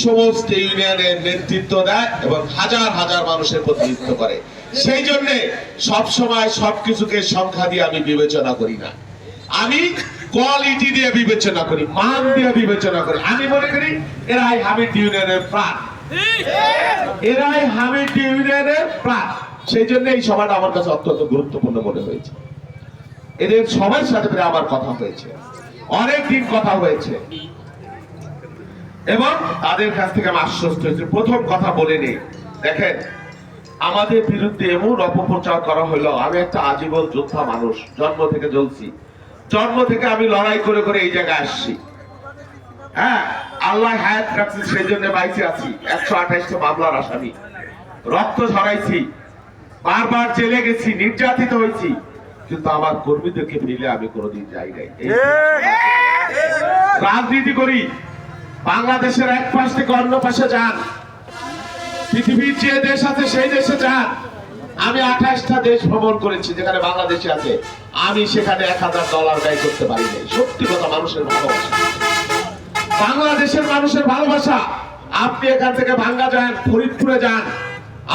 সমস্ত ইউনিয়নের নেতৃত্ব দেয় এবং হাজার হাজার মানুষের প্রতিনিধিত্ব করে। সেই জন্য সবসময় সবকিছুকে সংখ্যা দিয়ে আমি বিবেচনা করি না, আমি কোয়ালিটি দিয়ে বিবেচনা করি, মান দিয়ে বিবেচনা করি। আমি মনে করি এরাই হামিদ ইউনিয়নের প্রাণ, এরাই হামিদ ইউনিয়নের প্রাণ। সেই জন্য এই সভাটা আমার কাছে অত্যন্ত গুরুত্বপূর্ণ মনে হয়েছে। এদের সবার সাথে আমার কথা হয়েছে, অনেকদিন কথা হয়েছে এবং তাদের কাছ থেকে আমি আশ্বস্ত হয়েছে। প্রথম কথা বলে নেই, দেখেন আমাদের বিরুদ্ধে এমন অপপ্রচার করা হলো। আমি একটা আজীবন যোদ্ধা মানুষ, জন্ম থেকে জ্বলছি, জন্ম থেকে আমি লড়াই করে করে এই জায়গায় আসছি। হ্যাঁ, আল্লাহ হায়াত রাখছে, সেই জন্য বাইসে আছি। 128টা মামলার আসামি, রক্ত ঝরাইছি, বারবার জেলে গেছি, নির্যাতিত হয়েছি, কিন্তু আমার কর্মীদেরকে মিলে আমি কোনোদিন যাই নাই। রাজনীতি করি, বাংলাদেশের এক পাশ থেকে অন্য পাশে যান, পৃথিবীর যে দেশ আছে সেই দেশে যান। আমি 28টা দেশ ভ্রমণ করেছি যেখানে বাংলাদেশে আছে, আমি সেখানে $1000 ব্যয় করতে পারি নাই। সত্যি কথা, মানুষের ভালোবাসা, বাংলাদেশের মানুষের ভালোবাসা। আপনি এখান থেকে ভাঙ্গা যান, ফরিদপুরে যান,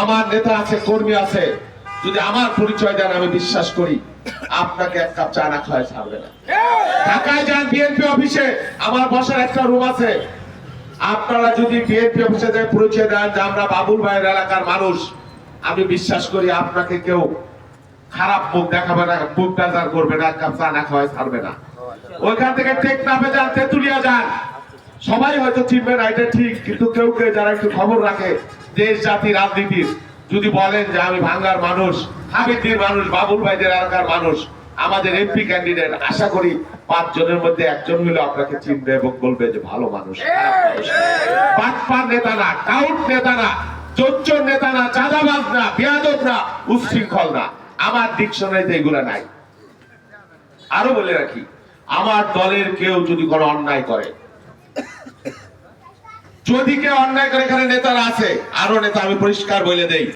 আমার নেতা আছে, কর্মী আছে, যদি আমার পরিচয় দেন আমি বিশ্বাস করি আপনাকে এক কাপ চা না খাওয়ায় ছাড়বে না। ঢাকায় যান, বিএনপি অফিসে আমার বসার একটা রুম আছে, আপনারা যদি বিএনপি অফিসে যায় পরিচয় দেন যে আমরা বাবুল ভাইয়ের এলাকার মানুষ, আমি বিশ্বাস করি আপনাকে কেউ খারাপ মুখ দেখাবে না, মুখ বেজার করবে না, এক কাপ চা না খাওয়ায় ছাড়বে না। ওইখান থেকে টেকনাফে যান, তেতুলিয়া যান, সবাই হয়তো চিনবে না, এটা ঠিক, কিন্তু কেউ কেউ যারা একটু খবর রাখে দেশ জাতি রাজনীতির, যদি বলেন যে আমি ভাঙ্গার মানুষ, হামিদের মানুষ, বাবুল ভাইদের এলাকার মানুষ, আমাদের এমপি ক্যান্ডিডেট, আশা করি 5 জনের মধ্যে একজন হলে আপনাকে চিনবে এবং বলবে যে ভালো মানুষ। বাটপার নেতা না, টাউট নেতা না, চোচ্চর নেতা না, চাঁদাবাজ না, বেয়াদব না, উচ্ছৃঙ্খল না। আমার ডিকশনারিতে এগুলা নাই। আরো বলে রাখি, আমার দলের কেউ যদি কোনো অন্যায় করে, যদি কেউ অন্যায় করে, এখানে নেতারা আছে, আরো নেতা, আমি পরিষ্কার বলে দেই,